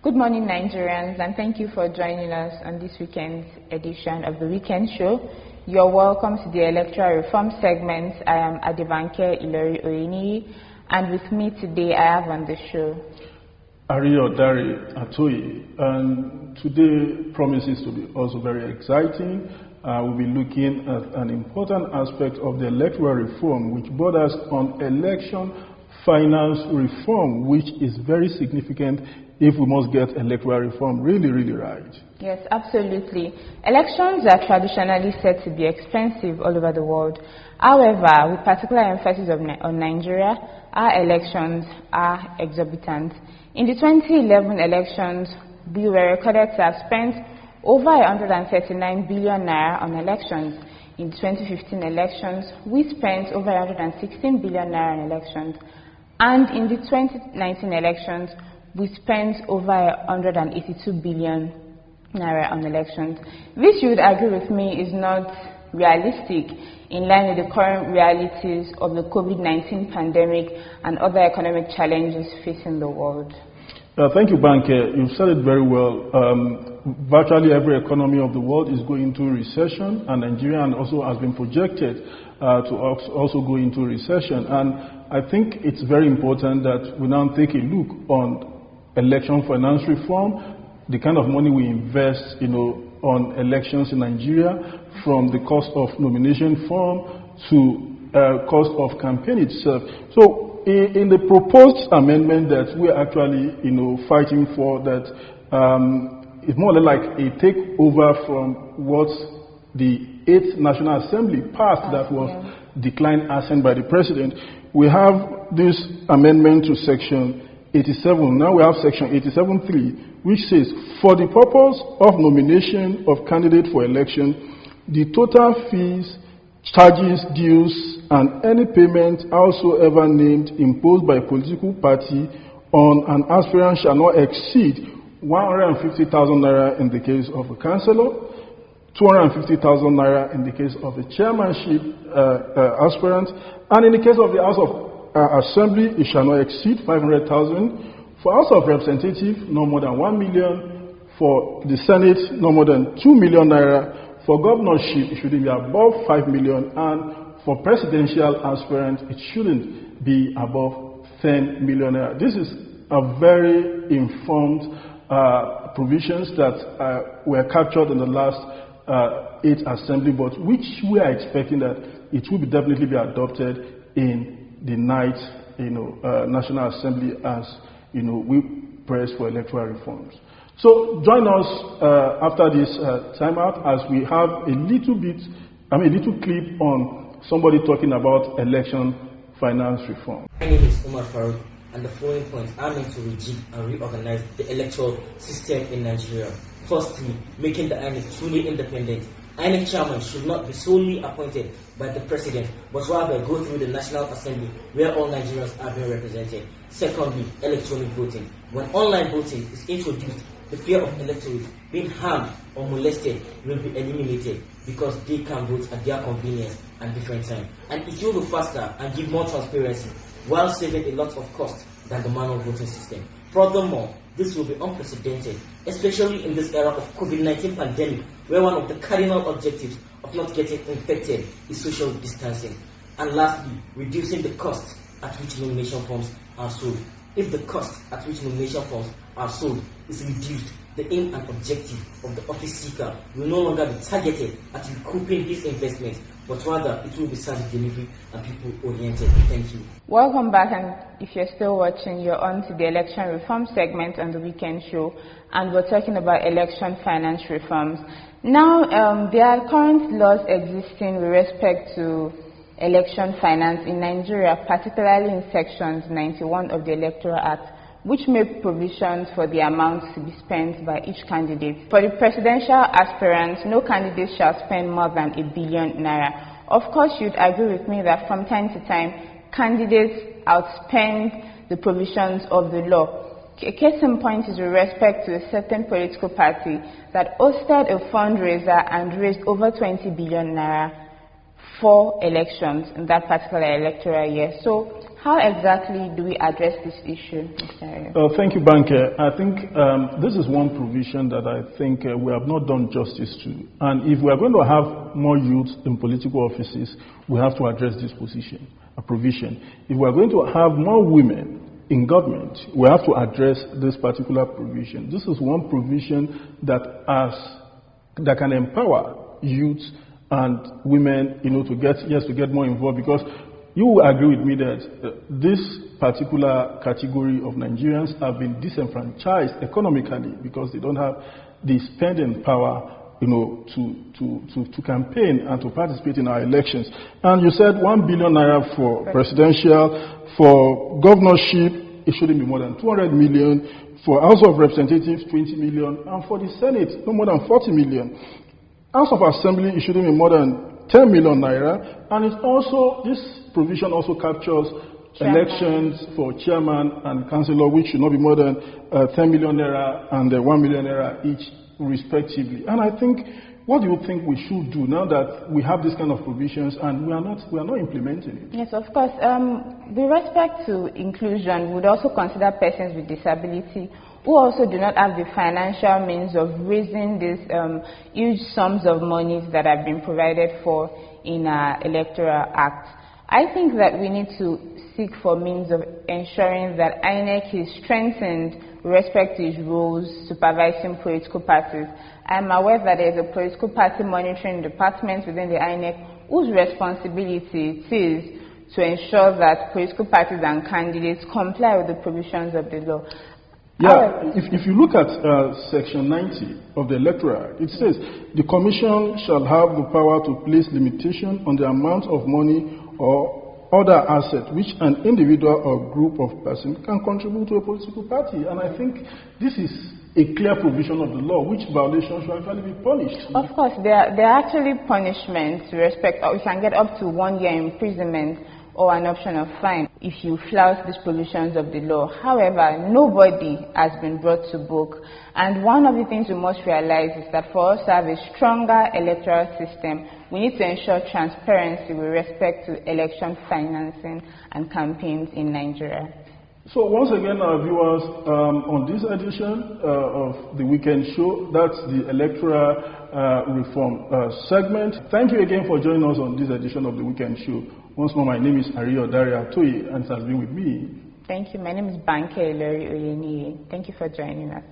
Good morning, Nigerians, and thank you for joining us on this weekend's edition of the Weekend Show. You're welcome to the Electoral Reform segment. I am Adebanke and with me today I have on the show Ariyo, Atoye, and today promises to be also very exciting. We'll be looking at an important aspect of the electoral reform, which borders on election finance reform, which is very significant if we must get electoral reform really right. Yes, absolutely. Elections are traditionally said to be expensive all over the world. However, with particular emphasis on Nigeria, our elections are exorbitant. In the 2011 elections, we were recorded to have spent over 139 billion naira on elections. In the 2015 elections, we spent over 116 billion naira on elections. And in the 2019 elections, we spent over 182 billion naira on elections. This, you would agree with me, is not realistic in line with the current realities of the COVID-19 pandemic and other economic challenges facing the world. Thank you, Banke. You've said it very well. Virtually every economy of the world is going into recession, and Nigeria also has been projected to also go into recession. And I think it's very important that we now take a look on election finance reform, the kind of money we invest, on elections in Nigeria, from the cost of nomination form to cost of campaign itself. So, in the proposed amendment that we're actually, fighting for, that it's more or less like a takeover from what the 8th National Assembly passed that was declined assent by the President. We have this amendment to Section 87. Now we have Section 87.3, which says, for the purpose of nomination of candidate for election, the total fees, charges, dues, and any payment howsoever named imposed by a political party on an aspirant shall not exceed 150,000 naira in the case of a councillor, 250,000 naira in the case of a chairmanship aspirant, and in the case of the House of Assembly, it shall not exceed 500,000. For House of Representatives, no more than 1 million. For the Senate, no more than 2 million naira. For governorship, it should be above 5 million. And for presidential aspirant, it shouldn't be above 10 million naira. This is a very informed provisions that were captured in the last 8th Assembly, but which we are expecting that it will definitely be adopted in the night, National Assembly as, we press for electoral reforms. So join us after this timeout as we have a little clip on somebody talking about election finance reform. My name is Umar Farouk, and the following points are meant to rejig and reorganize the electoral system in Nigeria. Firstly, making the INEC truly independent. INEC chairman should not be solely appointed by the president, but rather go through the National Assembly where all Nigerians are being represented. Secondly, electronic voting. When online voting is introduced, the fear of electorate being harmed or molested will be eliminated because they can vote at their convenience and different time. And it will be faster and give more transparency while saving a lot of cost than the manual voting system. Furthermore, this will be unprecedented, especially in this era of COVID-19 pandemic, where one of the cardinal objectives of not getting infected is social distancing. And lastly, reducing the cost at which nomination forms are sold. If the cost at which nomination forms are sold is reduced, the aim and objective of the office seeker will no longer be targeted at recouping his investment, but rather it will be service delivery and people-oriented. Thank you. Welcome back, and if you're still watching, you're on to the election reform segment on the Weekend Show, and we're talking about election finance reforms. Now, there are current laws existing with respect to election finance in Nigeria, particularly in Sections 91 of the Electoral Act, which make provisions for the amounts to be spent by each candidate. For the presidential aspirants, no candidate shall spend more than 1 billion naira. Of course, you'd agree with me that from time to time, candidates outspend the provisions of the law. A case in point is with respect to a certain political party that hosted a fundraiser and raised over 20 billion naira for elections in that particular electoral year. So how exactly do we address this issue, Mr. Ariyo? Thank you, Banke. I think this is one provision that I think we have not done justice to. And if we are going to have more youth in political offices, we have to address this provision. If we are going to have more women in government, we have to address this particular provision. This is one provision that can empower youth and women, to get more involved, because you will agree with me that this particular category of Nigerians have been disenfranchised economically because they don't have the spending power, to campaign and to participate in our elections. And you said 1 billion naira for presidential, for governorship, it shouldn't be more than 200 million, for House of Representatives, 20 million, and for the Senate, no more than 40 million. House of Assembly, it shouldn't be more than 10 million naira, and this provision also captures elections for chairman and councillor, which should not be more than 10 million naira and 1 million naira each, respectively. And I think, what do you think we should do now that we have this kind of provisions and we are not implementing it? Yes, of course. With respect to inclusion, we would also consider persons with disability who also do not have the financial means of raising these huge sums of monies that have been provided for in our Electoral Act. I think that we need to seek for means of ensuring that INEC is strengthened with respect to its roles supervising political parties. I am aware that there is a political party monitoring department within the INEC whose responsibility it is to ensure that political parties and candidates comply with the provisions of the law. Yeah, if you look at Section 90 of the Electoral Act, it says the Commission shall have the power to place limitation on the amount of money or other asset which an individual or group of persons can contribute to a political party. And I think this is a clear provision of the law, which violations should actually be punished. Of course, there are actually punishments with respect, or you can get up to 1 year imprisonment or an option of fine if you flout these provisions of the law. However, nobody has been brought to book. And one of the things we must realize is that for us to have a stronger electoral system, we need to ensure transparency with respect to election financing and campaigns in Nigeria. So once again, our viewers, on this edition of the Weekend Show, that's the Electoral Reform segment. Thank you again for joining us on this edition of the Weekend Show. Once more, my name is Ariyo Atoye, and it has been with me. Thank you. My name is Banke Oye. Thank you for joining us.